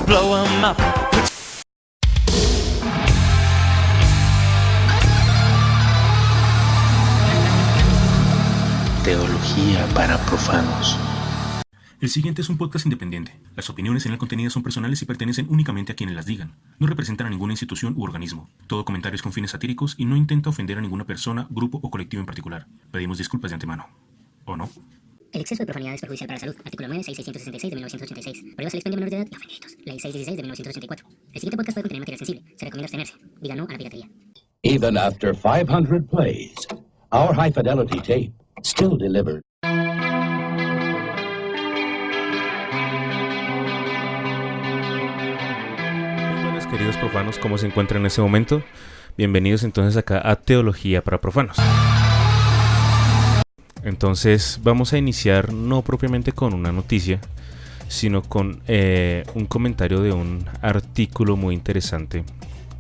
blow 'em up. Teología para profanos. El siguiente es un podcast independiente. Las opiniones en el contenido son personales y pertenecen únicamente a quienes las digan. No representan a ninguna institución u organismo. Todo comentario es con fines satíricos y no intenta ofender a ninguna persona, grupo o colectivo en particular. Pedimos disculpas de antemano. ¿O no? El exceso de profanidad es perjudicial para la salud. Artículo 9, 6666 de 1986. Prohíbas el expendio menor de edad y ofendiditos. Ley 616 de 1984. El siguiente podcast puede contener material sensible. Se recomienda abstenerse. Diga no a la piratería. Even after 500 plays, our high-fidelity tape still delivered. Muy buenas, queridos profanos, ¿cómo se encuentran en este momento? Bienvenidos entonces acá a Teología para Profanos. Entonces vamos a iniciar no propiamente con una noticia, sino con un comentario de un artículo muy interesante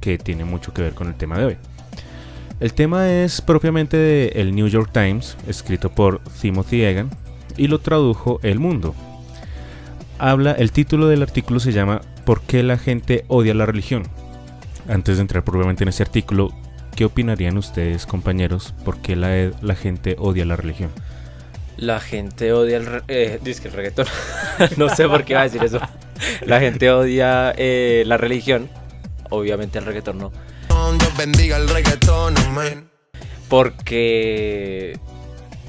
que tiene mucho que ver con el tema de hoy. El tema es propiamente de el New York Times, escrito por Timothy Egan, y lo tradujo El Mundo. El título del artículo se llama ¿Por qué la gente odia la religión? Antes de entrar propiamente en este artículo, ¿qué opinarían ustedes, compañeros? ¿Por qué la gente odia la religión? La gente odia el reggaetón. No sé por qué va a decir eso. La gente odia la religión. Obviamente el reggaetón no. Dios bendiga el reggaetón, amén. Porque,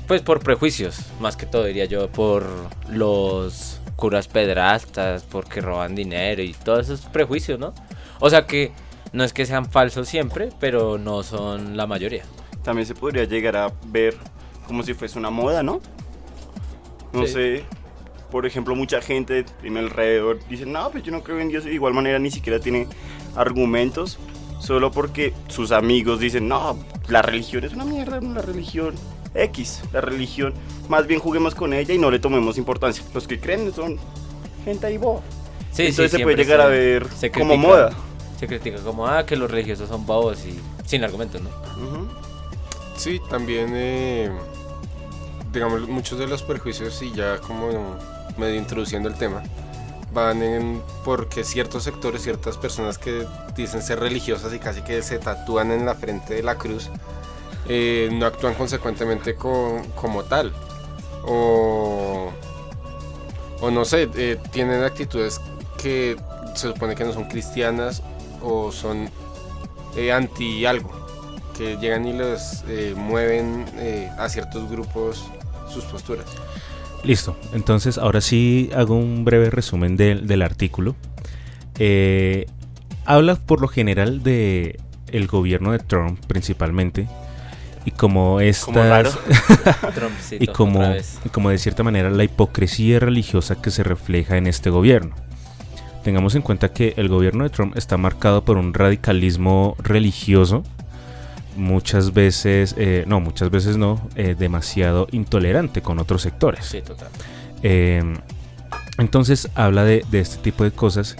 pues por prejuicios, más que todo diría yo, por los curas pedrastas, porque roban dinero y todos esos prejuicios, ¿no? O sea que no es que sean falsos siempre, pero no son la mayoría. También se podría llegar a ver como si fuese una moda, ¿no? No Sí. sé, por ejemplo, mucha gente en mi alrededor dice, no, pues yo no creo en Dios, y de igual manera ni siquiera tiene argumentos, solo porque sus amigos dicen, no, la religión es una mierda, la religión X, la religión, más bien juguemos con ella y no le tomemos importancia. Los que creen son gente ahí boba. Sí, entonces se siempre puede llegar a ver se como critica, moda. Se critica como, que los religiosos son bobos y sin argumentos, ¿no? Ujú. Sí, también, digamos, muchos de los prejuicios, y ya como medio introduciendo el tema, van en porque ciertos sectores, ciertas personas que dicen ser religiosas y casi que se tatúan en la frente de la cruz, no actúan consecuentemente como tal. O no sé, tienen actitudes que se supone que no son cristianas o son anti algo, que llegan y les mueven a ciertos grupos sus posturas. Listo, entonces ahora sí hago un breve resumen del artículo. Habla por lo general de el gobierno de Trump principalmente y como estas Trumpcito, y como otra vez. de cierta manera la hipocresía religiosa que se refleja en este gobierno. Tengamos en cuenta que el gobierno de Trump está marcado por un radicalismo religioso, muchas veces no, demasiado intolerante con otros sectores. Sí, total. Entonces habla de este tipo de cosas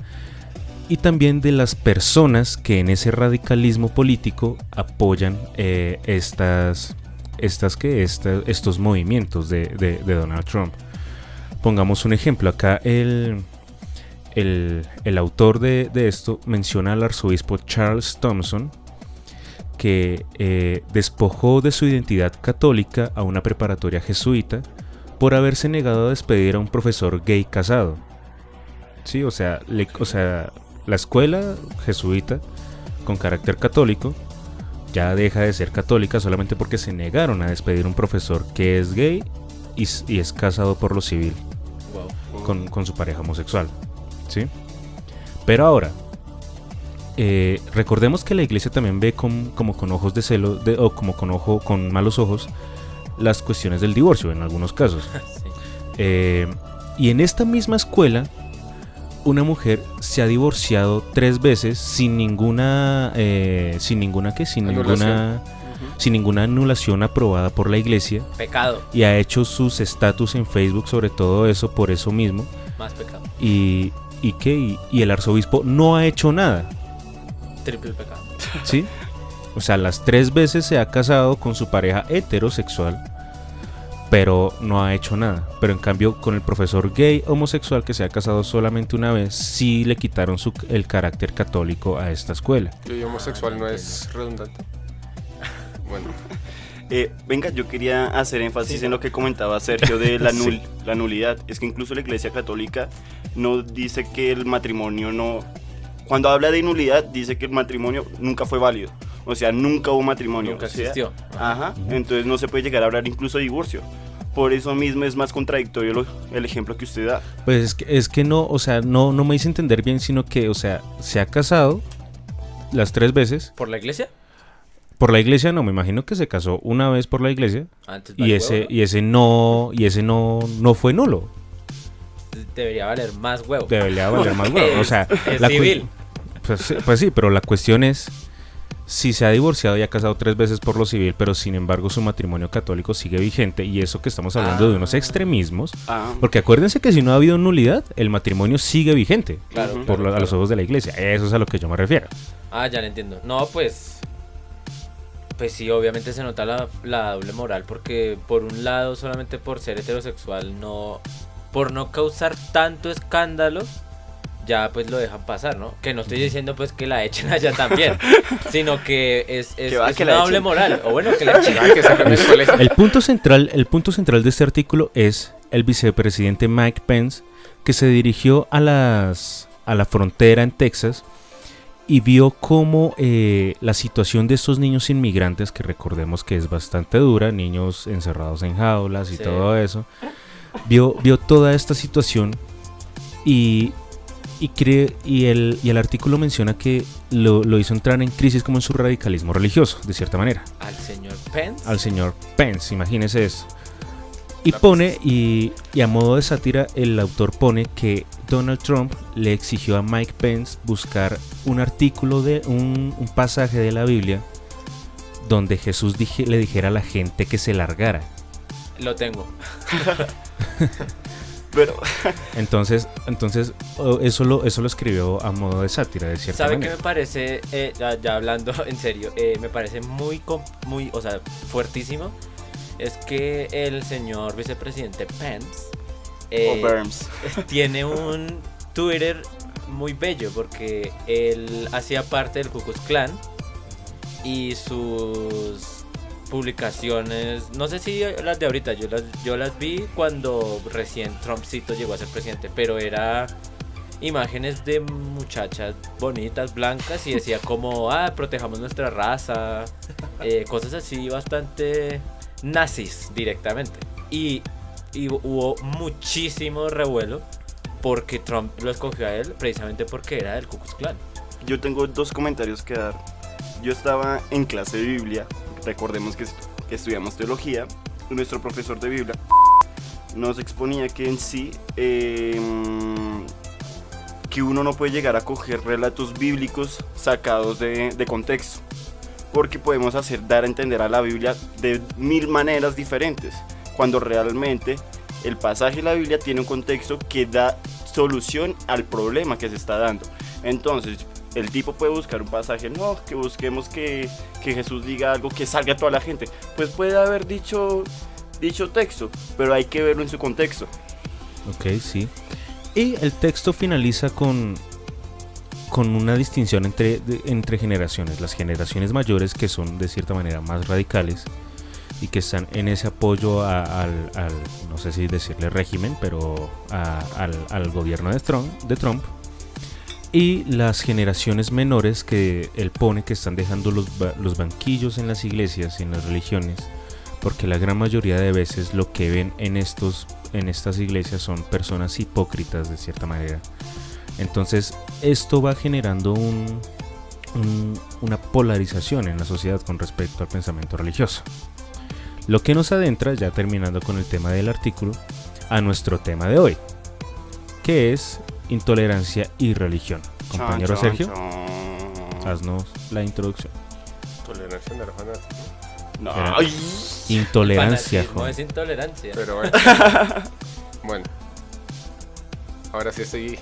y también de las personas que en ese radicalismo político apoyan estos movimientos de Donald Trump. Pongamos un ejemplo, acá el autor de esto menciona al arzobispo Charles Thompson, que despojó de su identidad católica a una preparatoria jesuita por haberse negado a despedir a un profesor gay casado. Sí, o sea, la escuela jesuita con carácter católico ya deja de ser católica solamente porque se negaron a despedir a un profesor que es gay y es casado por lo civil. Wow. Con su pareja homosexual, ¿sí? Pero ahora, recordemos que la iglesia también ve como con ojos de celo o como con malos ojos las cuestiones del divorcio en algunos casos. Sí. Y en esta misma escuela una mujer se ha divorciado 3 veces sin ninguna anulación aprobada por la iglesia, Pecado, y ha hecho sus estatus en Facebook sobre todo eso por eso mismo, más pecado. y el arzobispo no ha hecho nada, Triple pecado. ¿sí? O sea, las 3 veces se ha casado con su pareja heterosexual, pero no ha hecho nada. Pero en cambio con el profesor gay homosexual que se ha casado solamente una vez, sí le quitaron el carácter católico a esta escuela. Y homosexual no es redundante. Bueno. Venga, yo quería hacer énfasis en lo que comentaba Sergio de la, la nulidad. Es que incluso la Iglesia Católica no dice que el matrimonio no... Cuando habla de nulidad, dice que el matrimonio nunca fue válido. O sea, nunca hubo matrimonio. Nunca existió. Ajá, entonces no se puede llegar a hablar incluso de divorcio. Por eso mismo es más contradictorio el ejemplo que usted da. Pues es que no, o sea, no me hice entender bien, sino que, o sea, se ha casado las 3 veces. ¿Por la iglesia? Por la iglesia no, me imagino que se casó una vez por la iglesia. Y ese no fue nulo. Debería valer más huevo. Debería valer más huevo. O sea, es civil. Pues sí, pero la cuestión es si se ha divorciado y ha casado 3 veces por lo civil, pero sin embargo su matrimonio católico sigue vigente, y eso que estamos hablando de unos extremismos, porque acuérdense que si no ha habido nulidad, el matrimonio sigue vigente, claro, a los ojos de la iglesia. Eso es a lo que yo me refiero. Ya le entiendo. No, pues sí, obviamente se nota la doble moral, porque por un lado, solamente por ser heterosexual, por no causar tanto escándalo, ya pues lo dejan pasar, ¿no? Que no estoy diciendo pues que la echen allá también, sino que es una doble moral, o bueno, que la echen. El punto central de este artículo es el vicepresidente Mike Pence, que se dirigió a la frontera en Texas y vio cómo la situación de estos niños inmigrantes, que recordemos que es bastante dura, niños encerrados en jaulas y todo eso, vio toda esta situación y el artículo menciona que lo hizo entrar en crisis como en su radicalismo religioso, de cierta manera. ¿Al señor Pence? Al señor Pence, imagínese eso. Y pone, y a modo de sátira, el autor pone que Donald Trump le exigió a Mike Pence buscar un artículo de un pasaje de la Biblia donde Jesús le dijera a la gente que se largara. Lo tengo. Pero entonces eso lo escribió a modo de sátira, de cierta manera. ¿Sabe qué me parece, ya hablando en serio, me parece muy, o sea, fuertísimo? Es que el señor vicepresidente Pence tiene un Twitter muy bello, porque él hacía parte del Ku Klux Klan y sus publicaciones, no sé si las de ahorita, yo las vi cuando recién Trumpcito llegó a ser presidente, pero era imágenes de muchachas bonitas, blancas, y decía como, protejamos nuestra raza, cosas así bastante nazis directamente, y hubo muchísimo revuelo porque Trump lo escogió a él precisamente porque era del Ku Klux Klan. Yo tengo 2 comentarios que dar. Yo estaba en clase de Biblia. Recordemos que estudiamos teología, y nuestro profesor de Biblia nos exponía que en sí que uno no puede llegar a coger relatos bíblicos sacados de contexto, porque podemos dar a entender a la Biblia de 1000 maneras diferentes, cuando realmente el pasaje de la Biblia tiene un contexto que da solución al problema que se está dando. Entonces el tipo puede buscar un pasaje, que busquemos que Jesús diga algo que salga a toda la gente. Pues puede haber dicho texto, pero hay que verlo en su contexto. Ok, sí. Y el texto finaliza con una distinción entre generaciones. Las generaciones mayores, que son de cierta manera más radicales y que están en ese apoyo al no sé si decirle régimen, pero al gobierno de Trump. Y las generaciones menores, que él pone que están dejando los banquillos en las iglesias y en las religiones, porque la gran mayoría de veces lo que ven en estas iglesias son personas hipócritas, de cierta manera. Entonces esto va generando una polarización en la sociedad con respecto al pensamiento religioso, lo que nos adentra, ya terminando con el tema del artículo, a nuestro tema de hoy, que es intolerancia y religión. Compañero Sergio, haznos la introducción. Tolerancia no era fanático. No, intolerancia, no es intolerancia. Pero bueno. Bueno. Ahora sí estoy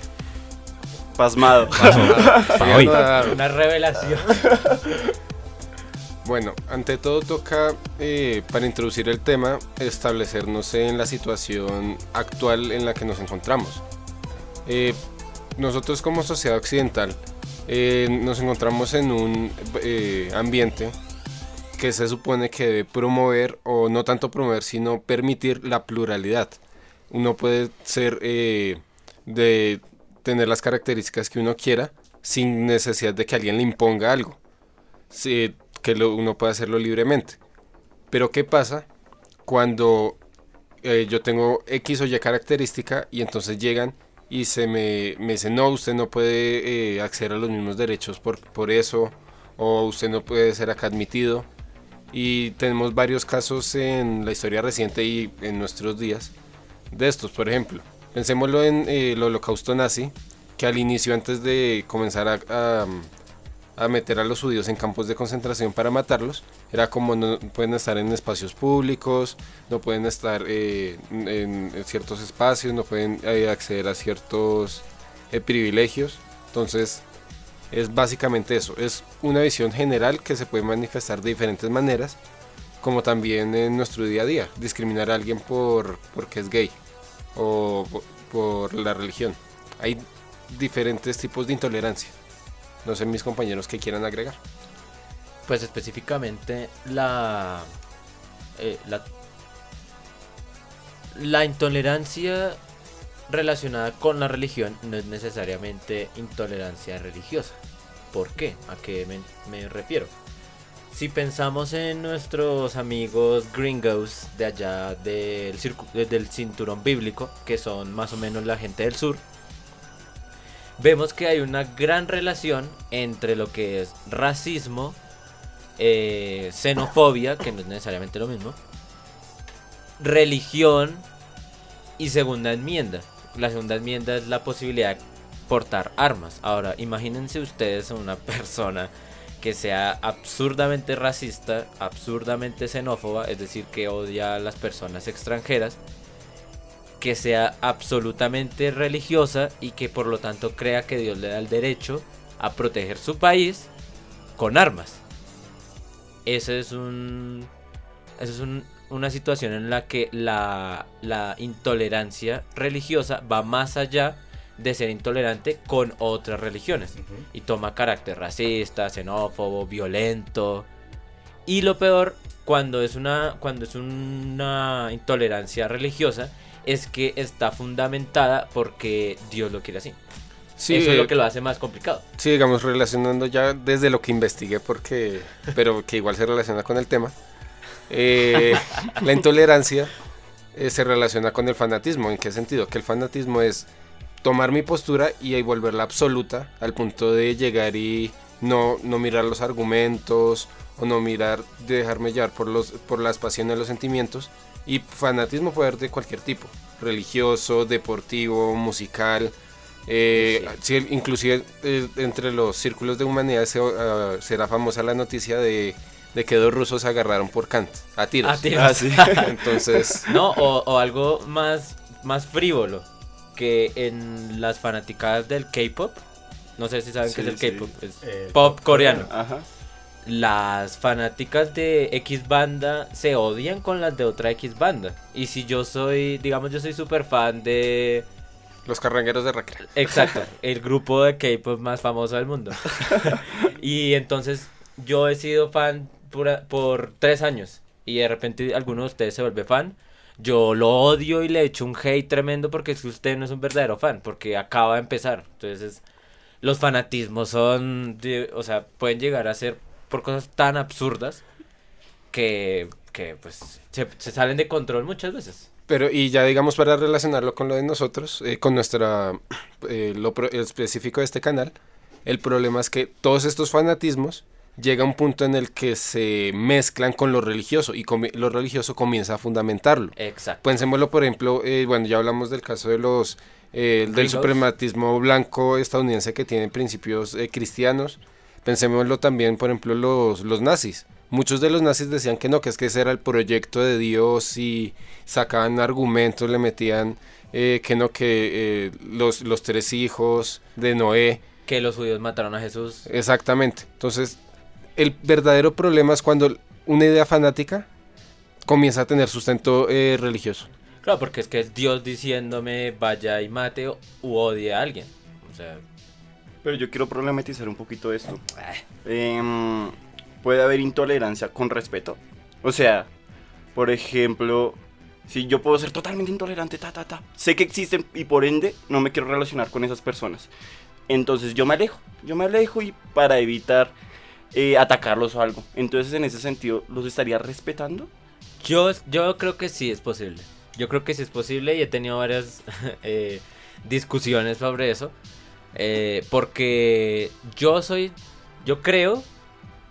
pasmado. Una revelación. Bueno, ante todo toca, para introducir el tema, establecernos en la situación actual en la que nos encontramos. Nosotros como sociedad occidental nos encontramos en un ambiente que se supone que debe promover, o no tanto promover, sino permitir la pluralidad. Uno puede ser de tener las características que uno quiera sin necesidad de que alguien le imponga algo. Sí, uno puede hacerlo libremente. Pero ¿qué pasa cuando yo tengo X o Y característica y entonces llegan y me dicen, no, usted no puede acceder a los mismos derechos por eso, o usted no puede ser acá admitido? Y tenemos varios casos en la historia reciente y en nuestros días de estos. Por ejemplo, pensémoslo en el holocausto nazi, que al inicio, antes de comenzar a meter a los judíos en campos de concentración para matarlos, era como no pueden estar en espacios públicos, no pueden estar en ciertos espacios, no pueden acceder a ciertos privilegios. Entonces es básicamente eso, es una visión general que se puede manifestar de diferentes maneras, como también en nuestro día a día, discriminar a alguien porque es gay o por la religión. Hay diferentes tipos de intolerancia. No sé, mis compañeros, ¿qué quieran agregar? Pues específicamente la intolerancia relacionada con la religión no es necesariamente intolerancia religiosa. ¿Por qué? ¿A qué me refiero? Si pensamos en nuestros amigos gringos de allá del cinturón bíblico, que son más o menos la gente del sur, vemos que hay una gran relación entre lo que es racismo, xenofobia, que no es necesariamente lo mismo, religión y segunda enmienda. La segunda enmienda es la posibilidad de portar armas. Ahora, imagínense ustedes a una persona que sea absurdamente racista, absurdamente xenófoba, es decir, que odia a las personas extranjeras, que sea absolutamente religiosa y que por lo tanto crea que Dios le da el derecho a proteger su país con armas. Esa es una situación en la que la intolerancia religiosa va más allá de ser intolerante con otras religiones y toma carácter racista, xenófobo, violento. Y lo peor, cuando es una intolerancia religiosa, es que está fundamentada porque Dios lo quiere así. Sí, eso es lo que lo hace más complicado. Sí, digamos, relacionando ya desde lo que investigué, pero que igual se relaciona con el tema. La intolerancia se relaciona con el fanatismo. ¿En qué sentido? Que el fanatismo es tomar mi postura y volverla absoluta, al punto de llegar y no mirar los argumentos, o no dejarme llevar por las pasiones, los sentimientos. Y fanatismo puede haber de cualquier tipo, religioso, deportivo, musical. Sí, inclusive entre los círculos de humanidades será famosa la noticia de que 2 rusos se agarraron por Kant a tiros. Sí. Entonces, no, o algo más frívolo, que en las fanaticadas del K-pop, no sé si saben qué es el K-pop, es pop coreano. Ajá. Las fanáticas de X banda se odian con las de otra X banda. Y si yo soy súper fan de los carrangueros de Recreo. Exacto, el grupo de K-pop más famoso del mundo. Y entonces yo he sido fan por 3 años. Y de repente alguno de ustedes se vuelve fan. Yo lo odio y le echo un hate tremendo porque es que usted no es un verdadero fan, porque acaba de empezar. Entonces los fanatismos pueden llegar a ser por cosas tan absurdas que pues se salen de control muchas veces. Pero y ya digamos, para relacionarlo con lo de nosotros, con nuestra el específico de este canal, el problema es que todos estos fanatismos llega a un punto en el que se mezclan con lo religioso y lo religioso comienza a fundamentarlo. Exacto. Pensémoslo, por ejemplo, ya hablamos del caso de del suprematismo blanco estadounidense, que tiene principios cristianos. Pensémoslo también, por ejemplo, los nazis. Muchos de los nazis decían que no, que ese era el proyecto de Dios, y sacaban argumentos, le metían los 3 hijos de Noé. Que los judíos mataron a Jesús. Exactamente. Entonces, el verdadero problema es cuando una idea fanática comienza a tener sustento religioso. Claro, porque es que es Dios diciéndome vaya y mate u odie a alguien. O sea, Pero yo quiero problematizar un poquito esto. ¿Puede haber intolerancia con respeto? O sea, por ejemplo, si yo puedo ser totalmente intolerante, sé que existen y por ende no me quiero relacionar con esas personas. Entonces yo me alejo y para evitar atacarlos o algo. Entonces en ese sentido, ¿los estaría respetando? yo creo que sí es posible. Yo creo que sí es posible y he tenido varias discusiones sobre eso. Porque yo creo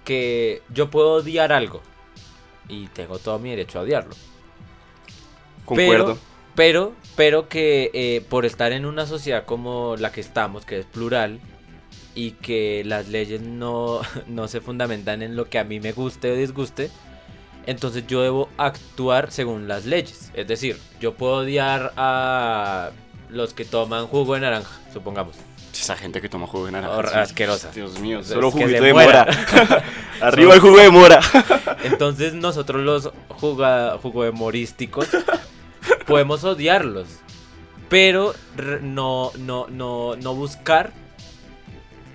que yo puedo odiar algo y tengo todo mi derecho a odiarlo. Concuerdo. Pero que por estar en una sociedad como la que estamos, que es plural, y que las leyes no se fundamentan en lo que a mí me guste o disguste, entonces yo debo actuar según las leyes. Es decir, yo puedo odiar a los que toman jugo de naranja, supongamos. Esa gente que toma jugo de naranja. Asquerosa. Dios mío, Es solo que juguito se de muera. mora. Arriba el jugo de mora. Entonces nosotros los jugoemorísticos podemos odiarlos, pero no buscar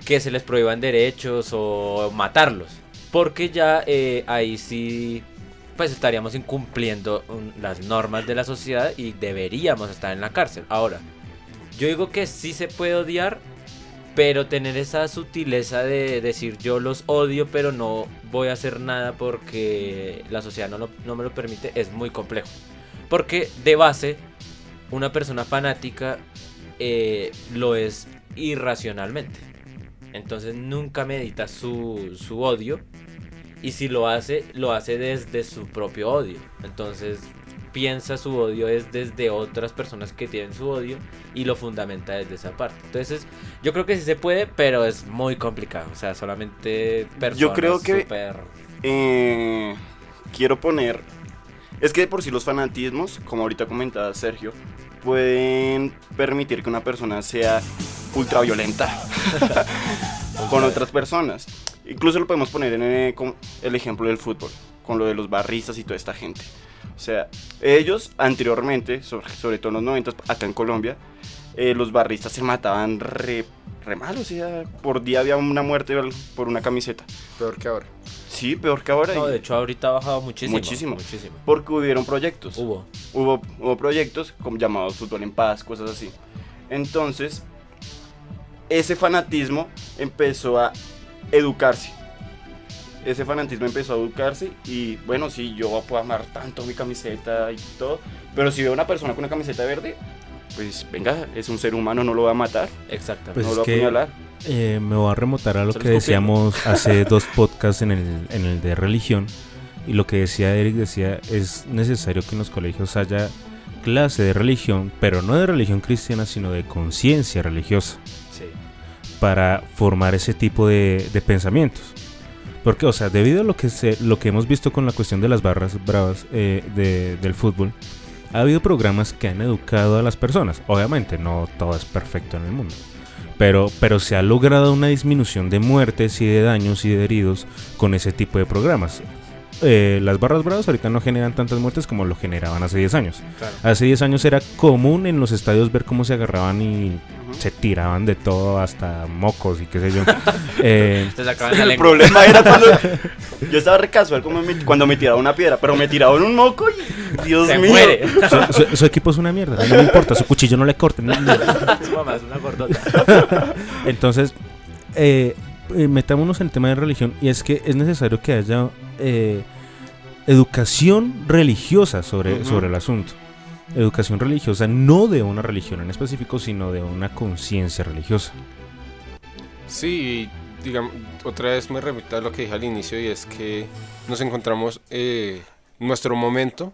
que se les prohíban derechos o matarlos, porque ya ahí sí pues estaríamos incumpliendo las normas de la sociedad y deberíamos estar en la cárcel. Ahora, yo digo que sí se puede odiar, pero tener esa sutileza de decir yo los odio pero no voy a hacer nada porque la sociedad no me lo permite, es muy complejo. Porque de base, una persona fanática lo es irracionalmente. Entonces nunca medita su odio. Y si lo hace desde su propio odio. Entonces piensa su odio es desde otras personas que tienen su odio y lo fundamenta desde esa parte. Entonces yo creo que sí se puede, pero es muy complicado. O sea, solamente personas Yo creo que super... quiero poner... Es que de por sí los fanatismos, como ahorita comentaba Sergio, pueden permitir que una persona sea ultraviolenta con otras personas. Incluso lo podemos poner en con el ejemplo del fútbol, con lo de los barristas y toda esta gente. O sea, ellos anteriormente, sobre todo en los 90 acá en Colombia, los barristas se mataban re mal, o sea, por día había una muerte por una camiseta. Peor que ahora. Sí, peor que ahora. No, de hecho ahorita ha bajado muchísimo. Porque hubieron proyectos. Hubo proyectos como llamados Fútbol en Paz, cosas así. Entonces, ese fanatismo empezó a educarse. Y bueno, sí, yo puedo amar tanto mi camiseta y todo, pero si veo a una persona con una camiseta verde, pues venga, es un ser humano, no lo va a matar. Exactamente. Pues no lo va a apuñalar. Me voy a remontar a lo que decíamos hace 2 podcasts en el de religión. Y lo que decía Eric, es necesario que en los colegios haya clase de religión, pero no de religión cristiana, sino de conciencia religiosa. Sí. Para formar ese tipo de pensamientos. Porque, o sea, debido a lo que hemos visto con la cuestión de las barras bravas del fútbol, ha habido programas que han educado a las personas. Obviamente, no todo es perfecto en el mundo. Pero se ha logrado una disminución de muertes y de daños y de heridos con ese tipo de programas. Las barras bravas ahorita no generan tantas muertes como lo generaban hace 10 años. Claro. Hace 10 años era común en los estadios ver cómo se agarraban y se tiraban de todo, hasta mocos y qué sé yo. El problema era cuando yo estaba re casual cuando me tiraba una piedra, pero me tiraba en un moco y Dios se mío. muere. Su equipo es una mierda, no me importa, su cuchillo no le corten. Su mamá es una gordota. Entonces, metámonos en el tema de religión, y es que es necesario que haya educación religiosa sobre el asunto. Educación religiosa, no de una religión en específico, sino de una conciencia religiosa. Sí, digamos, otra vez me remito a lo que dije al inicio, y es que nos encontramos en nuestro momento,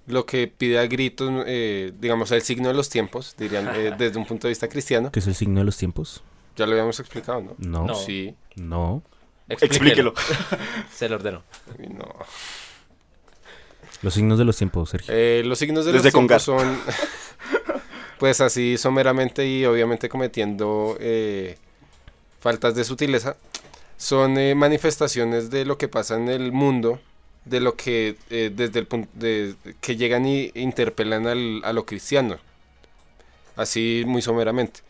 lo que pide a gritos, digamos, el signo de los tiempos, dirían desde un punto de vista cristiano. ¿Qué es el signo de los tiempos? Ya lo habíamos explicado, ¿no? No. Sí. No. Explíquelo. Se lo ordeno. No. Los signos de los tiempos, Sergio. Los signos de los tiempos son, pues así someramente y obviamente cometiendo faltas de sutileza, son manifestaciones de lo que pasa en el mundo, de lo que desde el punto de que llegan y interpelan a lo cristiano, así muy someramente.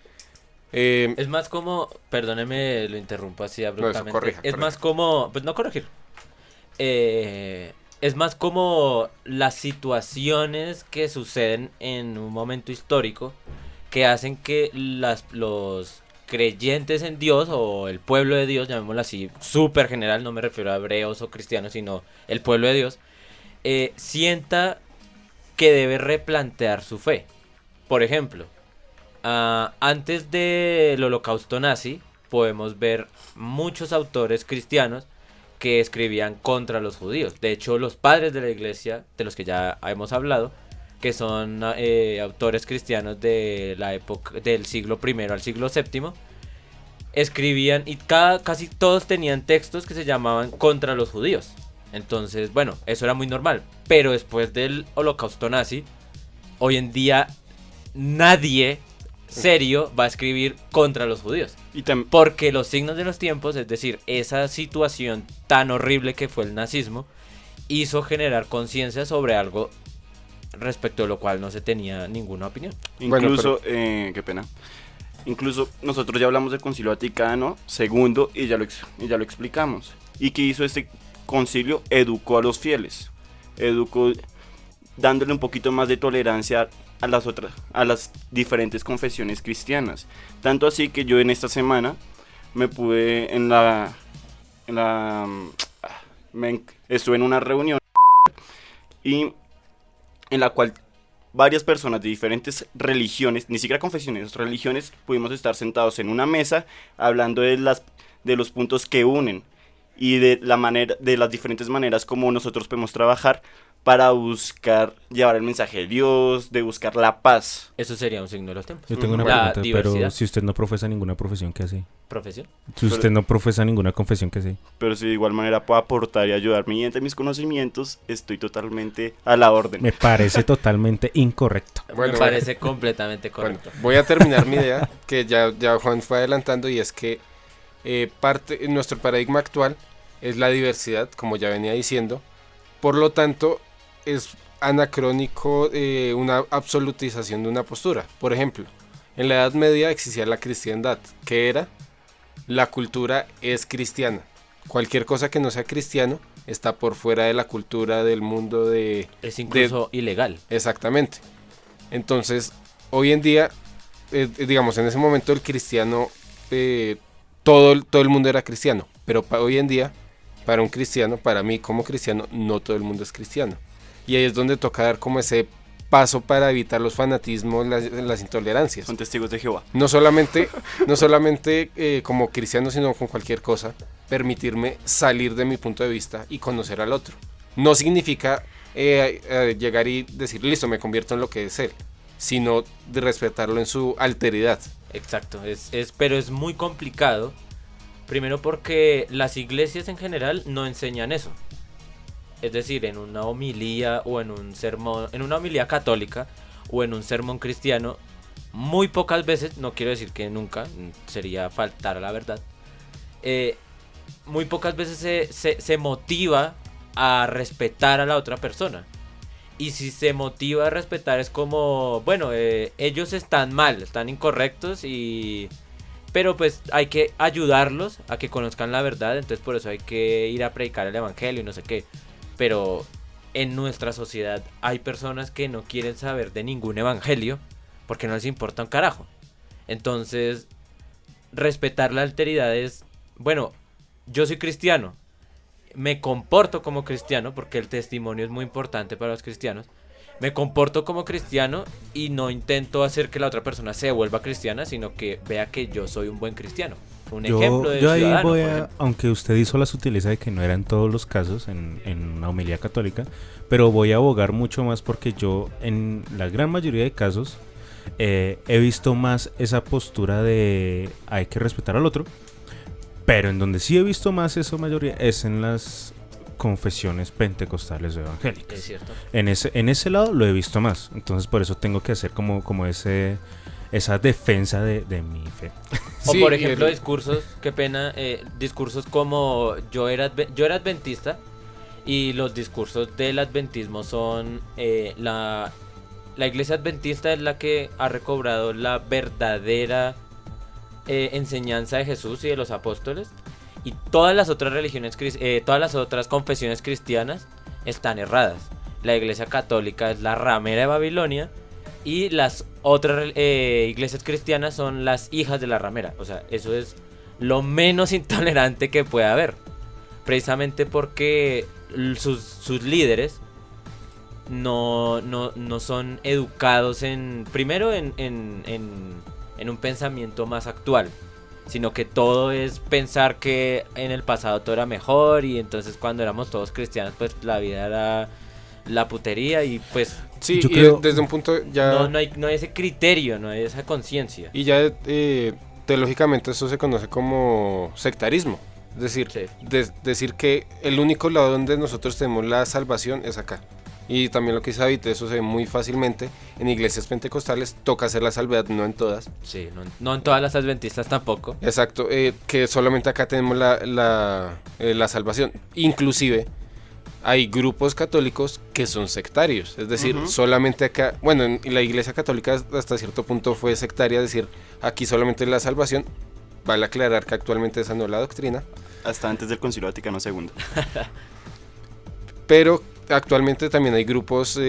Es más como, perdóneme, lo interrumpo así abruptamente. Corrija. Más como, pues no corregir. Es más como las situaciones que suceden en un momento histórico que hacen que los creyentes en Dios o el pueblo de Dios, llamémoslo así, súper general, no me refiero a hebreos o cristianos, sino el pueblo de Dios, sienta que debe replantear su fe. Por ejemplo, antes del holocausto nazi, podemos ver muchos autores cristianos que escribían contra los judíos. De hecho, los padres de la iglesia, de los que ya hemos hablado, que son autores cristianos de la época del siglo I al siglo VII, escribían y casi todos tenían textos que se llamaban contra los judíos. Entonces, bueno, eso era muy normal. Pero después del holocausto nazi, hoy en día nadie serio va a escribir contra los judíos. Porque los signos de los tiempos, es decir, esa situación tan horrible que fue el nazismo, hizo generar conciencia sobre algo respecto a lo cual no se tenía ninguna opinión. Incluso, qué pena. Incluso nosotros ya hablamos del Concilio Vaticano II y ya lo explicamos. ¿Y qué hizo este concilio? Educó a los fieles. Educó dándole un poquito más de tolerancia a las diferentes confesiones cristianas. Tanto así que yo en esta semana me pude estuve en una reunión y en la cual varias personas de diferentes religiones, ni siquiera confesiones, religiones, pudimos estar sentados en una mesa hablando de los puntos que unen y de las diferentes maneras como nosotros podemos trabajar para buscar llevar el mensaje de Dios, de buscar la paz. Eso sería un signo de los tiempos. Yo tengo una pregunta, pero si usted no profesa ninguna profesión, ¿qué hace? ¿Profesión? Si usted no profesa ninguna confesión, ¿qué hace? Pero si de igual manera puedo aportar y ayudarme y entre mis conocimientos, estoy totalmente a la orden. Me parece totalmente incorrecto. Me parece completamente correcto. Bueno, voy a terminar mi idea, que ya Juan fue adelantando, y es que nuestro paradigma actual es la diversidad, como ya venía diciendo. Por lo tanto, es anacrónico una absolutización de una postura. Por ejemplo, en la Edad Media existía la cristiandad, que era la cultura es cristiana. Cualquier cosa que no sea cristiano está por fuera de la cultura del mundo es incluso ilegal. Exactamente. Entonces, hoy en día, digamos, en ese momento el cristiano, todo el mundo era cristiano, pero hoy en día, para un cristiano, para mí como cristiano, no todo el mundo es cristiano. Y ahí es donde toca dar como ese paso para evitar los fanatismos, las intolerancias. Son testigos de Jehová. No solamente como cristiano, sino con cualquier cosa, permitirme salir de mi punto de vista y conocer al otro. No significa llegar y decir, listo, me convierto en lo que es él, sino de respetarlo en su alteridad. Exacto, pero es muy complicado. Primero porque las iglesias en general no enseñan eso. Es decir, en una homilía o en un sermón, en una homilía católica o en un sermón cristiano, muy pocas veces, no quiero decir que nunca, sería faltar a la verdad, muy pocas veces se motiva a respetar a la otra persona. Y si se motiva a respetar es como, bueno, ellos están mal, están incorrectos pero pues hay que ayudarlos a que conozcan la verdad, entonces por eso hay que ir a predicar el evangelio y no sé qué. Pero en nuestra sociedad hay personas que no quieren saber de ningún evangelio porque no les importa un carajo. Entonces, respetar la alteridad es, bueno, yo soy cristiano, me comporto como cristiano porque el testimonio es muy importante para los cristianos. Me comporto como cristiano y no intento hacer que la otra persona se vuelva cristiana, sino que vea que yo soy un buen cristiano. Un ejemplo de ciudadano. Ahí voy aunque usted hizo la sutileza de que no eran todos los casos en una homilía católica, pero voy a abogar mucho más porque yo en la gran mayoría de casos he visto más esa postura de hay que respetar al otro, pero en donde sí he visto más esa mayoría es en las confesiones pentecostales o evangélicas. Es cierto. En ese lado lo he visto más, entonces por eso tengo que hacer como ese esa defensa de mi fe. O Sí, por ejemplo discursos, qué pena, discursos como yo era adventista y los discursos del adventismo son la iglesia adventista es la que ha recobrado la verdadera enseñanza de Jesús y de los apóstoles, y todas las otras religiones, todas las otras confesiones cristianas están erradas. La iglesia católica es la ramera de Babilonia y las otras iglesias cristianas son las hijas de la ramera. O sea, eso es lo menos intolerante que puede haber, precisamente porque sus líderes no son educados primero en un pensamiento más actual, sino que todo es pensar que en el pasado todo era mejor, y entonces cuando éramos todos cristianos pues la vida era la putería, y pues Sí, Yo y creo- desde un punto ya... no hay ese criterio, no hay esa conciencia. Y ya teológicamente eso se conoce como sectarismo. Es decir, Sí. decir que el único lado donde nosotros tenemos la salvación es acá. Y también lo que dice David, eso se ve muy fácilmente. En iglesias pentecostales toca hacer la salvedad, no en todas. Sí, no en todas las adventistas tampoco. Exacto, que solamente acá tenemos la salvación. Inclusive hay grupos católicos que son sectarios. Es decir, solamente acá, bueno, en la iglesia católica hasta cierto punto fue sectaria, es decir, aquí solamente la salvación. Vale aclarar que actualmente esa no es la doctrina. Hasta antes del Concilio Vaticano II. Pero actualmente también hay grupos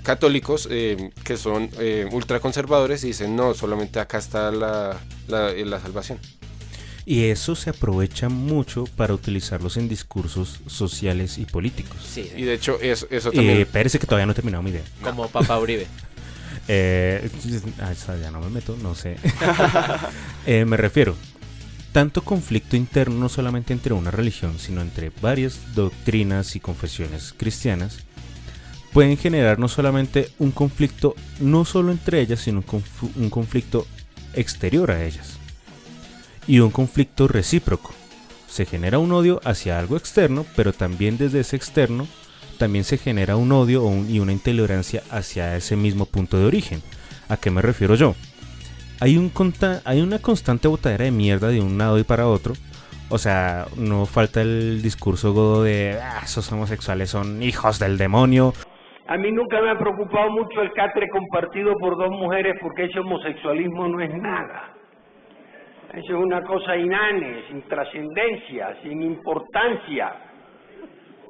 católicos que son ultraconservadores y dicen no, solamente acá está la salvación. Y eso se aprovecha mucho para utilizarlos en discursos sociales y políticos. Sí, Y de hecho eso también... Espérese que todavía no he terminado mi idea. como Papa Uribe. Ya no me meto, no sé. Me refiero, tanto conflicto interno no solamente entre una religión, sino entre varias doctrinas y confesiones cristianas, pueden generar no solamente un conflicto, no solo entre ellas, sino un conflicto exterior a ellas. Y un conflicto recíproco. Se genera un odio hacia algo externo, pero también desde ese externo también se genera un odio y una intolerancia hacia ese mismo punto de origen. ¿A qué me refiero yo? Hay una constante botadera de mierda de un lado y para otro. O sea, no falta el discurso godo de esos homosexuales son hijos del demonio. A mí nunca me ha preocupado mucho el catre compartido por dos mujeres, porque ese homosexualismo no es nada. Eso es una cosa inane, sin trascendencia, sin importancia.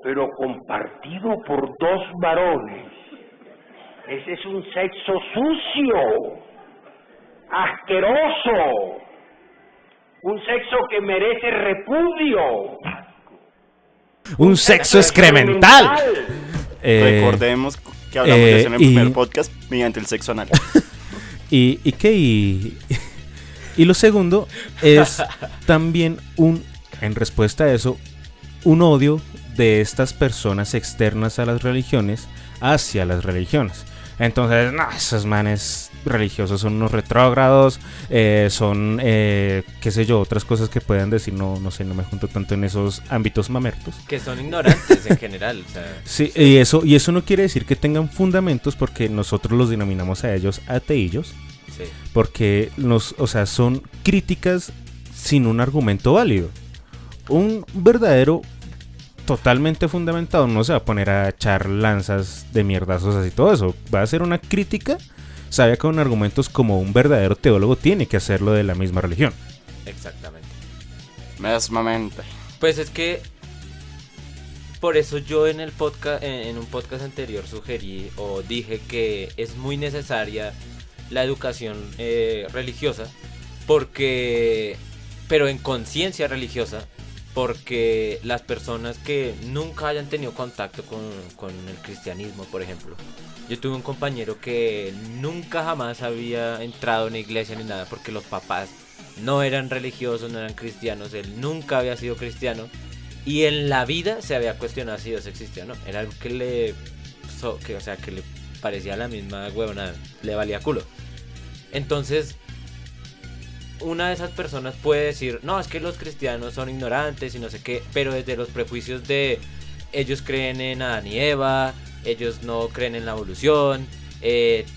Pero compartido por dos varones, ese es un sexo sucio, asqueroso, un sexo que merece repudio. Un sexo excremental. Recordemos que hablamos de eso en el primer podcast mediante el sexo anal. Y lo segundo es también en respuesta a eso, un odio de estas personas externas a las religiones hacia las religiones. Entonces, no, esos manes religiosos son unos retrógrados, son, qué sé yo, otras cosas que puedan decir, no sé, no me junto tanto en esos ámbitos mamertos. Que son ignorantes en general. O sea, sí, y eso no quiere decir que tengan fundamentos, porque nosotros los denominamos a ellos ateillos, sí. porque son críticas sin un argumento válido. Un verdadero totalmente fundamentado no se va a poner a echar lanzas de mierdazos así todo eso, va a ser una crítica sabia con argumentos como un verdadero teólogo tiene que hacerlo de la misma religión. Exactamente. Mesmamente. Pues es que por eso yo en el podcast, en un podcast anterior sugerí o dije que es muy necesaria la educación religiosa, pero en conciencia religiosa, porque las personas que nunca hayan tenido contacto con el cristianismo, por ejemplo. Yo tuve un compañero que nunca jamás había entrado en una iglesia ni nada, porque los papás no eran religiosos, no eran cristianos, él nunca había sido cristiano, y en la vida se había cuestionado si Dios existía o no. Era algo que le parecía la misma huevona, le valía culo. Entonces, una de esas personas puede decir, no, es que los cristianos son ignorantes y no sé qué, pero desde los prejuicios de ellos creen en Adán y Eva, ellos no creen en la evolución,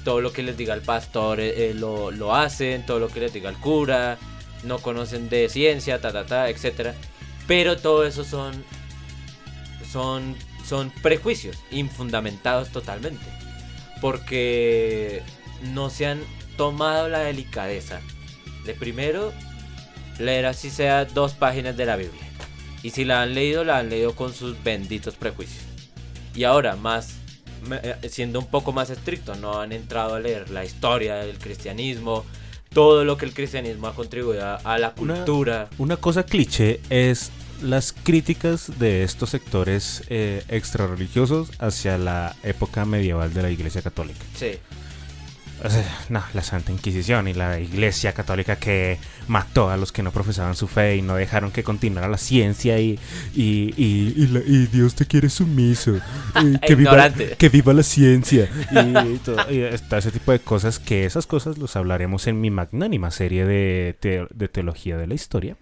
todo lo que les diga el pastor lo hacen, todo lo que les diga el cura, no conocen de ciencia, etcétera. Pero todo eso son prejuicios infundamentados totalmente, porque no se han tomado la delicadeza de primero leer así sea 2 páginas de la Biblia, y si la han leído con sus benditos prejuicios. Y ahora siendo un poco más estricto, no han entrado a leer la historia del cristianismo, todo lo que el cristianismo ha contribuido a la cultura. Una cosa cliché es las críticas de estos sectores extrarreligiosos hacia la época medieval de la Iglesia Católica. Sí. O sea, no, la Santa Inquisición y la Iglesia Católica que mató a los que no profesaban su fe y no dejaron que continuara la ciencia y Dios te quiere sumiso, que viva la ciencia y todo ese tipo de cosas, que esas cosas los hablaremos en mi magnánima serie de teología de la historia.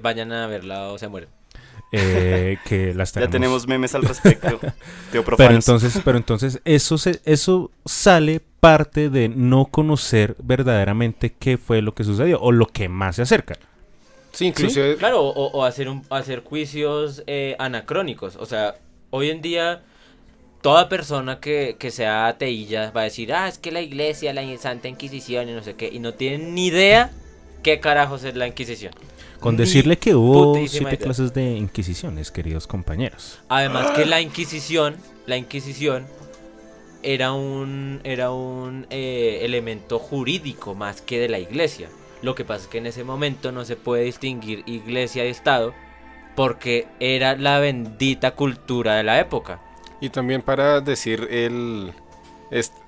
Vayan a verla o se mueren. Que las ya tenemos memes al respecto. pero entonces eso sale parte de no conocer verdaderamente qué fue lo que sucedió o lo que más se acerca. Sí, inclusive. ¿Sí? Claro, o hacer juicios anacrónicos. O sea, hoy en día toda persona que sea ateílla va a decir, es que la iglesia, la Santa Inquisición y no sé qué, y no tienen ni idea qué carajos es la Inquisición. Con decirle que hubo 7 clases de inquisiciones, queridos compañeros. Además que la Inquisición era un elemento jurídico más que de la iglesia. Lo que pasa es que en ese momento no se puede distinguir iglesia y Estado porque era la bendita cultura de la época. Y también para decir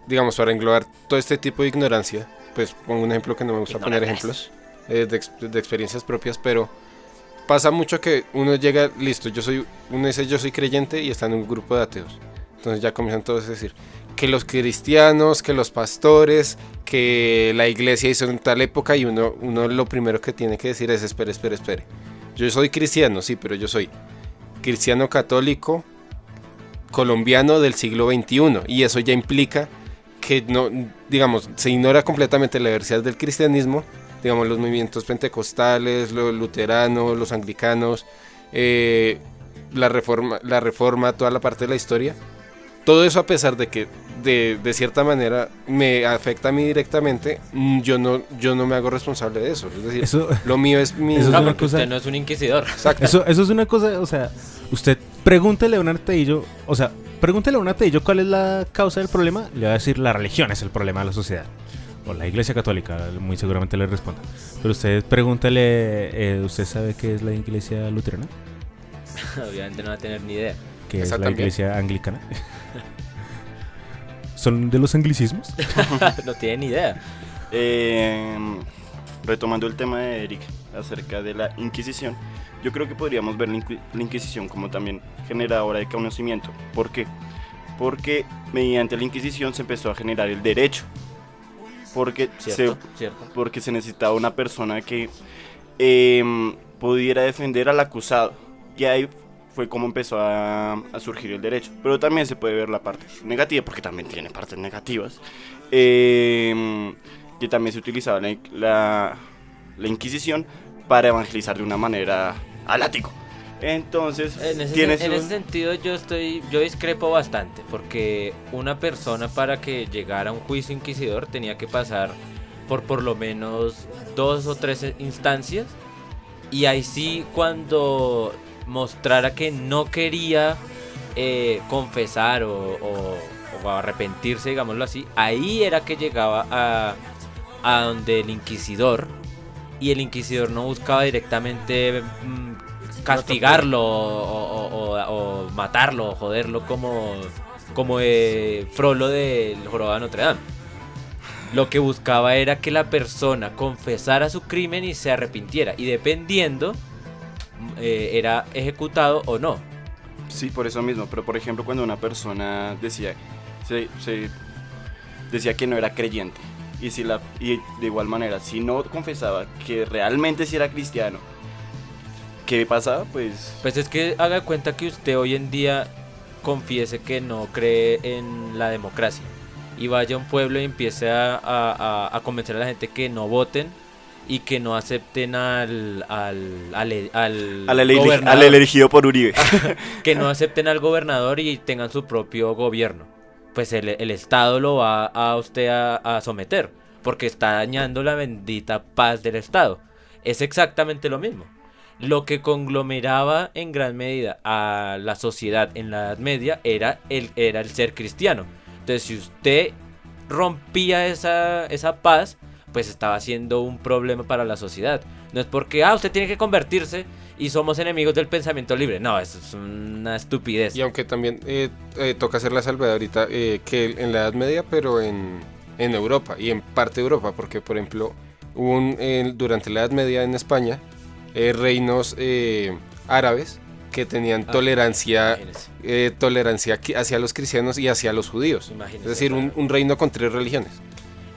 digamos, para englobar todo este tipo de ignorancia, pues pongo un ejemplo que no me gusta poner ejemplos de experiencias propias, pero pasa mucho que uno llega, listo, uno dice yo soy creyente y está en un grupo de ateos. Entonces ya comienzan todos a decir que los cristianos, que los pastores, que la iglesia hizo en tal época, y uno lo primero que tiene que decir es espere. Yo soy cristiano, sí, pero yo soy cristiano católico colombiano del siglo XXI, y eso ya implica que no, digamos, se ignora completamente la diversidad del cristianismo, digamos, los movimientos pentecostales, los luteranos, los anglicanos, la reforma, toda la parte de la historia. Todo eso, a pesar de que de cierta manera me afecta a mí directamente, yo no me hago responsable de eso. Es decir, lo mío es mi... Eso es una cosa, usted no es un inquisidor. Exacto. Eso es una cosa, o sea, usted pregúntele a un ateillo, cuál es la causa del problema, le va a decir la religión es el problema de la sociedad. O la iglesia católica, muy seguramente le responda. Pero usted pregúntele, ¿usted sabe qué es la iglesia luterana? Obviamente no va a tener ni idea. ¿Qué es la iglesia anglicana? ¿Son de los anglicismos? No tiene ni idea. Retomando el tema de Eric acerca de la Inquisición, yo creo que podríamos ver la Inquisición como también generadora de conocimiento. ¿Por qué? Porque mediante la Inquisición se empezó a generar el derecho. Porque se necesitaba una persona que pudiera defender al acusado. Y ahí fue como empezó a surgir el derecho. Pero también se puede ver la parte negativa, porque también tiene partes negativas. Que también se utilizaba la Inquisición para evangelizar de una manera a látigo. Entonces, en ese sentido yo discrepo bastante, porque una persona, para que llegara a un juicio inquisidor, tenía que pasar por lo menos 2 o 3 instancias, y ahí sí, cuando mostrara que no quería confesar o arrepentirse, digámoslo así, ahí era que llegaba a donde el inquisidor, y el inquisidor no buscaba directamente castigarlo o matarlo o joderlo como Frollo del Jorobado de Notre Dame. Lo que buscaba era que la persona confesara su crimen y se arrepintiera, y dependiendo era ejecutado o no. Sí, por eso mismo. Pero por ejemplo, cuando una persona decía que no era creyente, y de igual manera, si no confesaba que realmente sí era cristiano, ¿qué pasaba? Pues es que haga cuenta que usted hoy en día confiese que no cree en la democracia, y vaya a un pueblo y empiece a convencer a la gente que no voten y que no acepten al elegido por Uribe. Que no acepten al gobernador y tengan su propio gobierno. Pues el Estado lo va a usted a someter, porque está dañando la bendita paz del Estado. Es exactamente lo mismo. Lo que conglomeraba en gran medida a la sociedad en la Edad Media era el ser cristiano. Entonces, si usted rompía esa paz, pues estaba siendo un problema para la sociedad. No es porque, usted tiene que convertirse y somos enemigos del pensamiento libre. No, eso es una estupidez. Y aunque también toca hacer la salvedad ahorita, que en la Edad Media, pero en Europa y en parte de Europa, porque por ejemplo, durante la Edad Media en España, reinos árabes que tenían tolerancia hacia los cristianos y hacia los judíos. Imagínese, es decir, un reino con 3 religiones.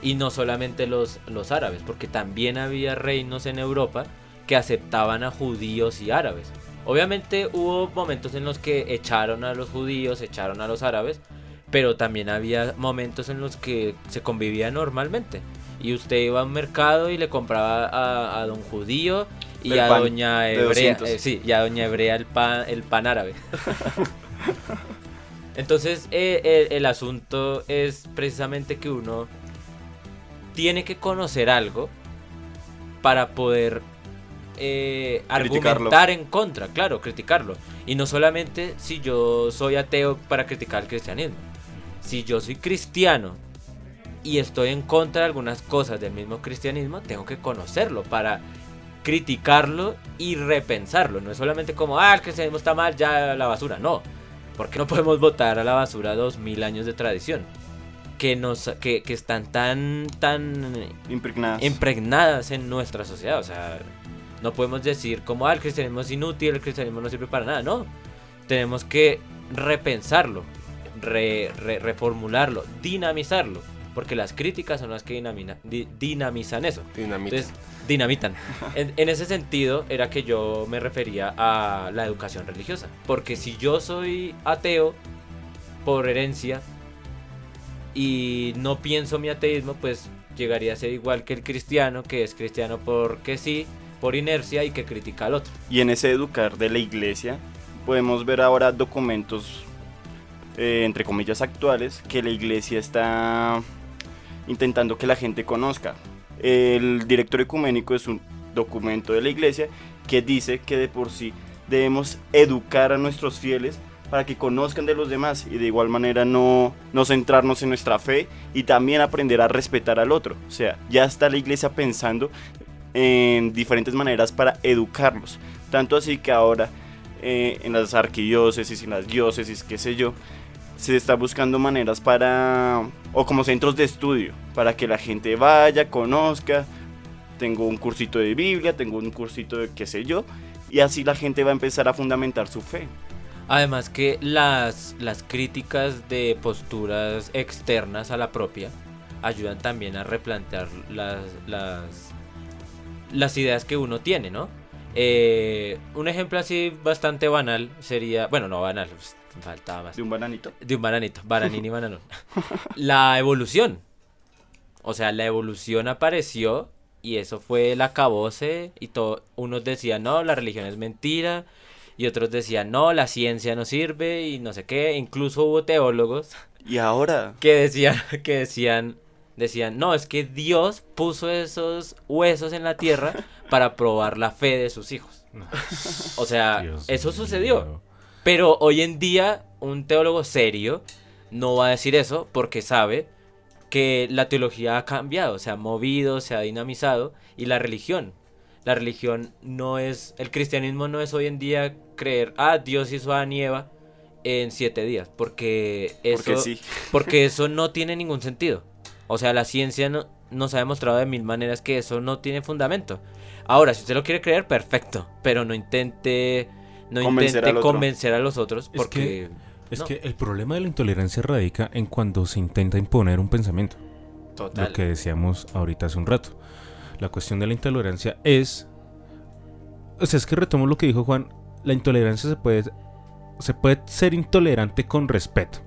Y no solamente los árabes, porque también había reinos en Europa que aceptaban a judíos y árabes. Obviamente hubo momentos en los que echaron a los judíos, echaron a los árabes, pero también había momentos en los que se convivía normalmente. Y usted iba a un mercado y le compraba a don judío y a doña hebrea, y a doña hebrea el pan árabe. Entonces el asunto es precisamente que uno tiene que conocer algo para poder argumentar en contra, claro, criticarlo. Y no solamente si yo soy ateo para criticar el cristianismo. Si yo soy cristiano y estoy en contra de algunas cosas del mismo cristianismo, tengo que conocerlo para criticarlo y repensarlo. No es solamente como, el cristianismo está mal, ya a la basura. No, porque no podemos botar a la basura 2000 años de tradición que están tan impregnadas en nuestra sociedad. O sea, no podemos decir como, el cristianismo es inútil, el cristianismo no sirve para nada. No, tenemos que repensarlo, reformularlo, dinamizarlo, porque las críticas son las que dinamizan eso. Entonces, dinamitan. En ese sentido era que yo me refería a la educación religiosa, porque si yo soy ateo por herencia y no pienso mi ateísmo, pues llegaría a ser igual que el cristiano, que es cristiano porque sí, por inercia, y que critica al otro. Y en ese educar de la iglesia podemos ver ahora documentos entre comillas actuales que la iglesia está intentando que la gente conozca. El Directorio Ecuménico es un documento de la iglesia que dice que de por sí debemos educar a nuestros fieles para que conozcan de los demás y de igual manera no centrarnos en nuestra fe y también aprender a respetar al otro. O sea, ya está la iglesia pensando en diferentes maneras para educarlos. Tanto así que ahora en las arquidiócesis, en las diócesis, qué sé yo, se está buscando maneras o como centros de estudio, para que la gente vaya, conozca, tengo un cursito de Biblia, tengo un cursito de qué sé yo, y así la gente va a empezar a fundamentar su fe. Además que las críticas de posturas externas a la propia ayudan también a replantear las ideas que uno tiene, ¿no? Un ejemplo así bastante banal sería, bueno, no banal, faltaba más. ¿De un bananito? De un bananito, bananín y bananón. La evolución. O sea, la evolución apareció y eso fue el acabose y todo. Unos decían, no, la religión es mentira, y otros decían, no, la ciencia no sirve y no sé qué. Incluso hubo teólogos. ¿Y ahora? Que decían, no, es que Dios puso esos huesos en la tierra para probar la fe de sus hijos. O sea, eso sucedió. Pero hoy en día un teólogo serio no va a decir eso porque sabe que la teología ha cambiado, se ha movido, se ha dinamizado, y la religión no es, el cristianismo no es hoy en día creer, Dios hizo a Adán y Eva en 7 días, porque eso no tiene ningún sentido. O sea, la ciencia nos ha demostrado de 1000 maneras que eso no tiene fundamento. Ahora, si usted lo quiere creer, perfecto, pero no intente convencer a los otros, porque es que el problema de la intolerancia radica en cuando se intenta imponer un pensamiento. Total. Lo que decíamos ahorita hace un rato. La cuestión de la intolerancia es que retomo lo que dijo Juan. La intolerancia se puede ser intolerante con respeto.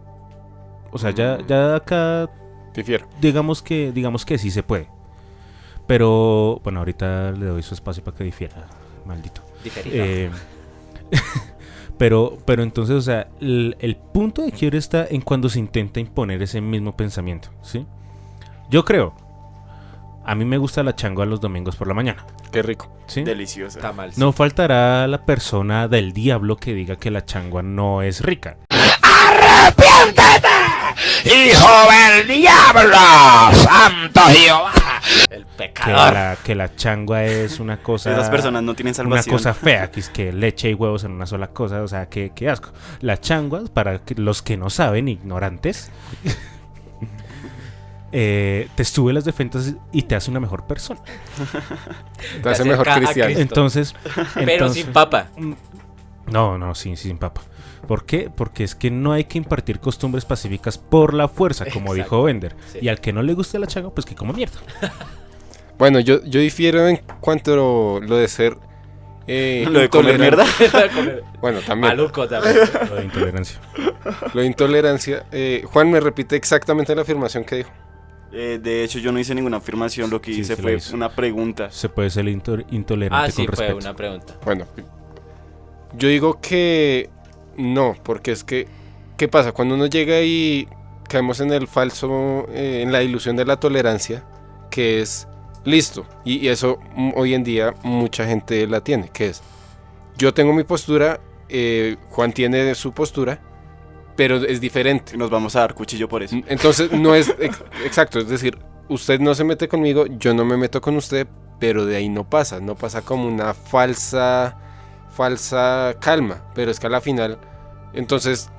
O sea, ya acá Difiero. Digamos que sí se puede. Pero, bueno, ahorita le doy su espacio para que difiera, maldito. Diferido. Pero entonces, o sea, el punto de quiebre está en cuando se intenta imponer ese mismo pensamiento, ¿sí? Yo creo, a mí me gusta la changua los domingos por la mañana. Qué rico. ¿Sí? Deliciosa. Está mal. No faltará la persona del diablo que diga que la changua no es rica. ¡Arrepiéntete, hijo del diablo! ¡Santo Jehová! El pecador. Que la changua es una cosa... Esas personas no tienen salvación. Una cosa fea, que es que leche y huevos en una sola cosa, o sea, qué asco. La changua, para los que no saben, ignorantes, te sube las defensas y te hace una mejor persona. Te hace mejor cristiano. Entonces, Pero sin papa. No, sí, sin papa. ¿Por qué? Porque es que no hay que impartir costumbres pacíficas por la fuerza, como dijo Bender. Sí. Y al que no le guste la changua, pues que coma mierda. Bueno, yo difiero en cuanto a lo de ser ¿Lo de comer mierda? Bueno, también. Maluco también. Lo de intolerancia. Lo de intolerancia. Juan, ¿me repite exactamente la afirmación que dijo? De hecho, yo no hice ninguna afirmación, lo que Sí, hice se fue la hizo. una pregunta. Se puede ser intolerante Sí, con fue respeto. una pregunta. Bueno, yo digo que no, porque es que, ¿qué pasa? Cuando uno llega y caemos en el falso, en la ilusión de la tolerancia, que es listo, y eso hoy en día mucha gente la tiene, que es, yo tengo mi postura, Juan tiene su postura, pero es diferente. Nos vamos a dar cuchillo por eso. Entonces no es exacto, es decir, usted no se mete conmigo, yo no me meto con usted, pero de ahí no pasa como una falsa calma, pero es que a la final, entonces,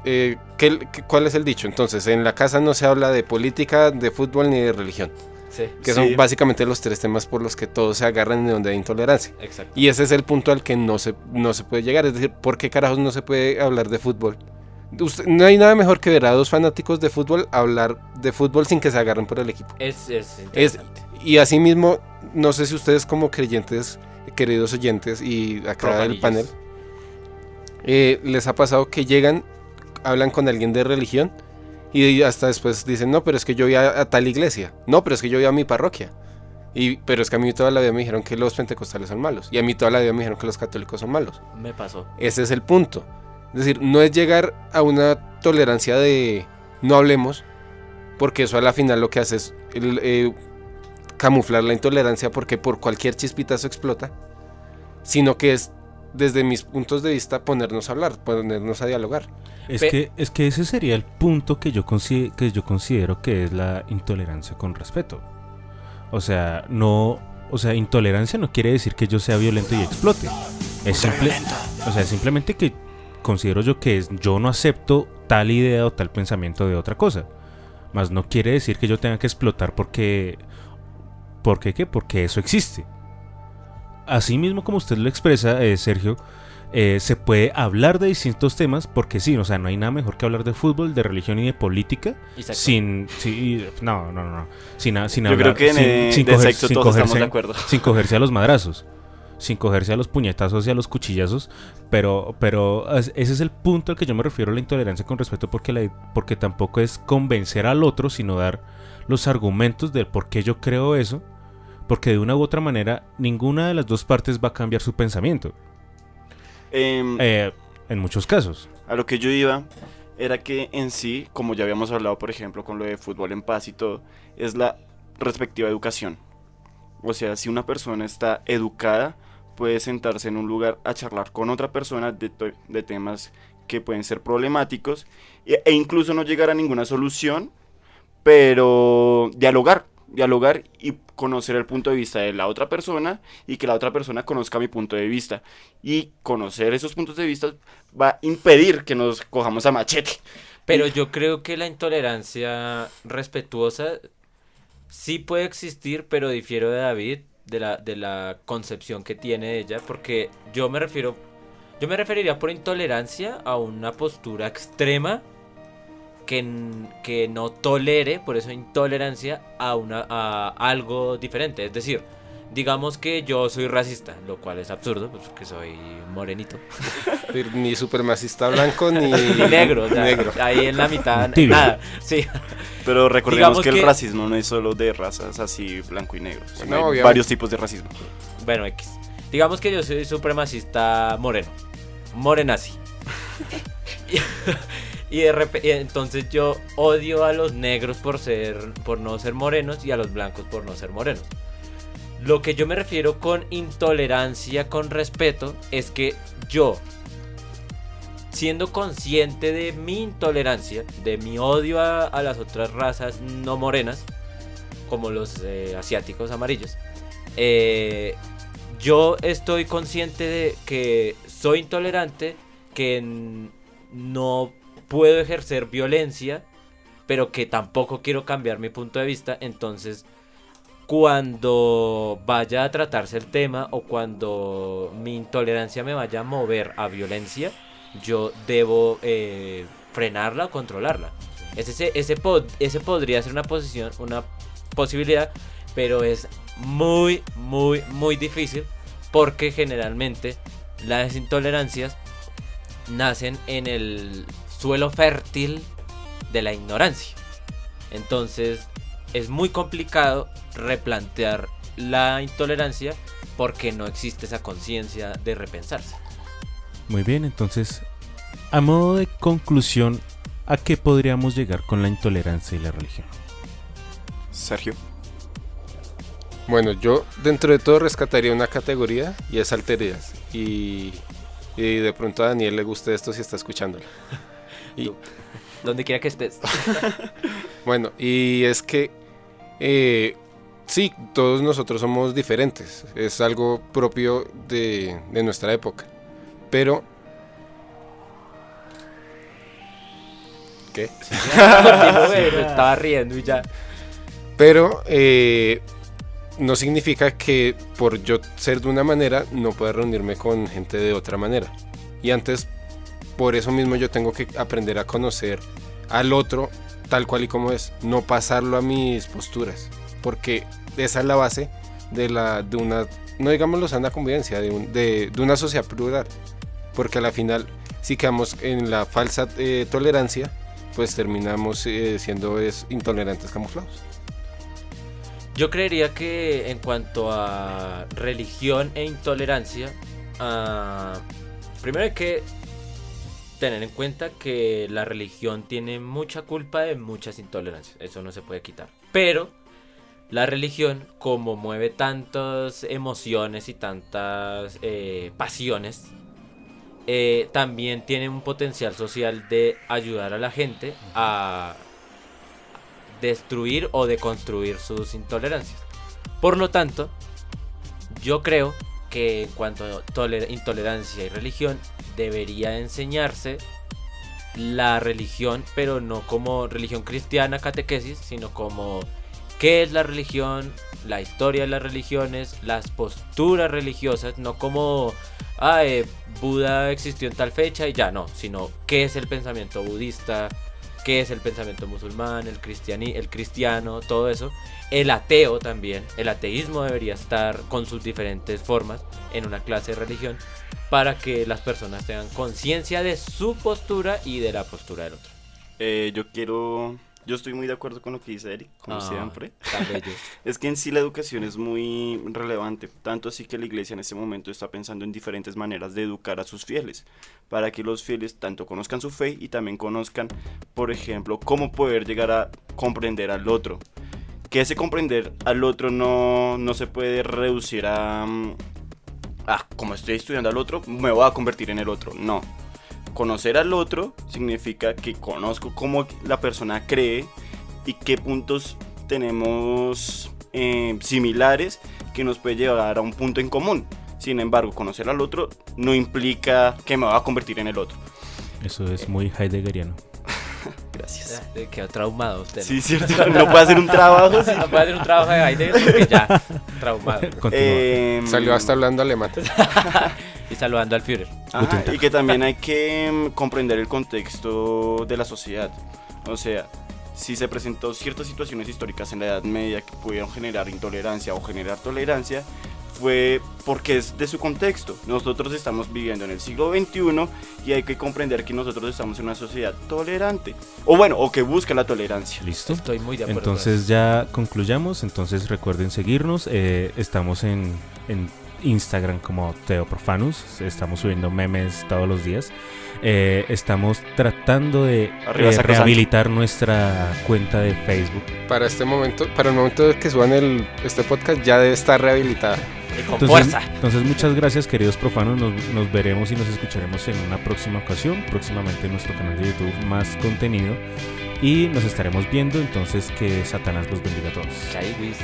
¿cuál es el dicho? Entonces, en la casa no se habla de política, de fútbol ni de religión, Sí, que son básicamente los tres temas por los que todos se agarran de donde hay intolerancia. exacto. Y ese es el punto al que no se puede llegar, es decir, ¿por qué carajos no se puede hablar de fútbol? No hay nada mejor que ver a dos fanáticos de fútbol hablar de fútbol sin que se agarren por el equipo. Es interesante. Y asimismo, no sé si ustedes como creyentes, queridos oyentes y acá del panel, les ha pasado que llegan, hablan con alguien de religión y hasta después dicen, no, pero es que yo voy a tal iglesia, no, pero es que yo voy a mi parroquia, pero es que a mí toda la vida me dijeron que los pentecostales son malos y a mí toda la vida me dijeron que los católicos son malos. Me pasó. Ese es el punto. Es decir, no es llegar a una tolerancia de no hablemos, porque eso a la final lo que hace es camuflar la intolerancia porque por cualquier chispitazo explota, sino que es desde mis puntos de vista ponernos a hablar, ponernos a dialogar. Es que ese sería el punto que yo considero que es la intolerancia con respeto. O sea, intolerancia no quiere decir que yo sea violento y explote. Simplemente que considero yo que yo no acepto tal idea o tal pensamiento de otra cosa. Más no quiere decir que yo tenga que explotar porque eso existe. Así mismo como usted lo expresa, Sergio, se puede hablar de distintos temas porque sí, o sea, no hay nada mejor que hablar de fútbol, de religión y de política. Exacto. Sin Yo hablar, creo que de sexo todos estamos de acuerdo. sin cogerse a los madrazos, sin cogerse a los puñetazos y a los cuchillazos, pero ese es el punto al que yo me refiero a la intolerancia con respeto, porque tampoco es convencer al otro, sino dar los argumentos del por qué yo creo eso, porque de una u otra manera ninguna de las dos partes va a cambiar su pensamiento. En muchos casos. A lo que yo iba era que en sí, como ya habíamos hablado, por ejemplo, con lo de fútbol en paz y todo, es la respectiva educación. O sea, si una persona está educada, puede sentarse en un lugar a charlar con otra persona de temas que pueden ser problemáticos e incluso no llegar a ninguna solución, pero dialogar y conocer el punto de vista de la otra persona y que la otra persona conozca mi punto de vista. Y conocer esos puntos de vista va a impedir que nos cojamos a machete. Pero yo creo que la intolerancia respetuosa sí puede existir, pero difiero de David de la concepción que tiene ella, porque yo me referiría por intolerancia a una postura extrema que no tolere, por eso intolerancia, a algo diferente. Es decir, digamos que yo soy racista, lo cual es absurdo, pues, porque soy morenito. Ni supremacista blanco ni Ni negro, o sea, negro. ahí en la mitad, Tibio. nada, sí. Pero recordemos Digamos que el que- racismo no es solo de razas así blanco y negro, sino No, hay obviamente. varios tipos de racismo. Bueno, X. Digamos que yo soy supremacista moreno, morenazi. Y entonces yo odio a los negros por no ser morenos y a los blancos por no ser morenos. Lo que yo me refiero con intolerancia, con respeto, es que yo, siendo consciente de mi intolerancia, de mi odio a las otras razas no morenas, como los asiáticos amarillos, yo estoy consciente de que soy intolerante, que no puedo ejercer violencia, pero que tampoco quiero cambiar mi punto de vista. Entonces, cuando vaya a tratarse el tema o cuando mi intolerancia me vaya a mover a violencia, yo debo frenarla o controlarla. Ese podría ser una posibilidad, pero es muy, muy, muy difícil, porque generalmente las intolerancias nacen en el suelo fértil de la ignorancia. Entonces es muy complicado replantear la intolerancia porque no existe esa conciencia de repensarse. Muy bien, entonces, a modo de conclusión, ¿a qué podríamos llegar con la intolerancia y la religión? Sergio. Bueno, yo dentro de todo rescataría una categoría y es alteridad. Y de pronto a Daniel le guste esto si está escuchándolo. Y Donde quiera que estés. bueno, y es que sí, todos nosotros somos diferentes. Es algo propio de nuestra época. Pero ¿qué? Me estaba riendo y ya. Pero no significa que por yo ser de una manera no pueda reunirme con gente de otra manera. Y antes, por eso mismo yo tengo que aprender a conocer al otro tal cual y como es, no pasarlo a mis posturas, porque esa es la base de una, no digámoslo sana convivencia, de una sociedad plural, porque a la final si quedamos en la falsa tolerancia, pues terminamos siendo intolerantes camuflados. Yo creería que en cuanto a religión e intolerancia, primero hay que tener en cuenta que la religión tiene mucha culpa de muchas intolerancias, eso no se puede quitar. Pero la religión, como mueve tantas emociones y tantas pasiones, también tiene un potencial social de ayudar a la gente a destruir o deconstruir sus intolerancias. Por lo tanto, yo creo que en cuanto a intolerancia y religión, debería enseñarse la religión, pero no como religión cristiana, catequesis, sino como qué es la religión, la historia de las religiones, las posturas religiosas, no como Buda existió en tal fecha y ya, no, sino qué es el pensamiento budista, qué es el pensamiento musulmán, el cristiano, todo eso. El ateo también, el ateísmo debería estar con sus diferentes formas en una clase de religión para que las personas tengan conciencia de su postura y de la postura del otro. Yo estoy muy de acuerdo con lo que dice Eric, como siempre. Tan bello. Es que en sí la educación es muy relevante, tanto así que la iglesia en este momento está pensando en diferentes maneras de educar a sus fieles, para que los fieles tanto conozcan su fe y también conozcan, por ejemplo, cómo poder llegar a comprender al otro. Que ese comprender al otro no se puede reducir a como estoy estudiando al otro, me voy a convertir en el otro. No. Conocer al otro significa que conozco cómo la persona cree y qué puntos tenemos similares que nos puede llevar a un punto en común. Sin embargo, conocer al otro no implica que me va a convertir en el otro. Eso es muy heideggeriano. Gracias. Quedó traumado usted, ¿no? Sí, cierto. No puede hacer un trabajo. Sí. No puede hacer un trabajo de Heidegger porque ya, traumado. Salió hasta hablando alemán. Y saludando al Führer. Ajá, y que también hay que comprender el contexto de la sociedad. O sea, si se presentó ciertas situaciones históricas en la Edad Media que pudieron generar intolerancia o generar tolerancia, fue porque es de su contexto. Nosotros estamos viviendo en el siglo XXI y hay que comprender que nosotros estamos en una sociedad tolerante, o que busca la tolerancia. ¿Listo? Estoy muy de acuerdo. Entonces ya concluyamos. Entonces recuerden seguirnos. Estamos en Instagram como Teo Profanus. Estamos subiendo memes todos los días. Estamos tratando de rehabilitar nuestra cuenta de Facebook. Para el momento de que suban este podcast ya debe estar rehabilitada. Entonces muchas gracias, queridos profanos. Nos veremos y nos escucharemos en una próxima ocasión. Próximamente en nuestro canal de YouTube más contenido. Y nos estaremos viendo. Entonces que Satanás los bendiga a todos. Chai, Wiz.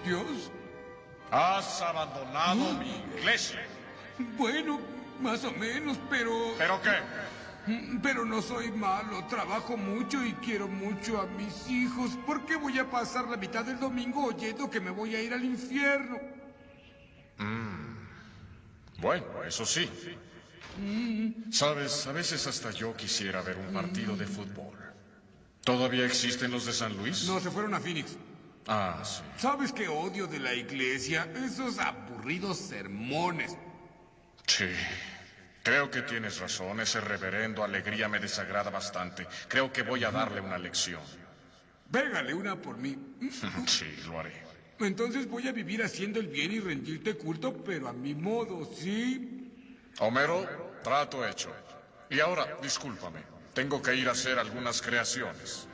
Dios, Has abandonado mi iglesia. bueno, más o menos, pero... ¿Pero qué? Pero no soy malo, trabajo mucho y quiero mucho a mis hijos. ¿Por qué voy a pasar la mitad del domingo oyendo que me voy a ir al infierno? Bueno, eso sí. Sabes, a veces hasta yo quisiera ver un partido de fútbol. ¿Todavía existen los de San Luis? No, se fueron a Phoenix. Ah, sí. ¿Sabes qué odio de la iglesia? Esos aburridos sermones. Sí. Creo que tienes razón. Ese reverendo Alegría me desagrada bastante. Creo que voy a darle una lección. Pégale una por mí. Sí, lo haré. Entonces voy a vivir haciendo el bien y rendirte culto, pero a mi modo, ¿sí? Homero, trato hecho. Y ahora, discúlpame. Tengo que ir a hacer algunas creaciones.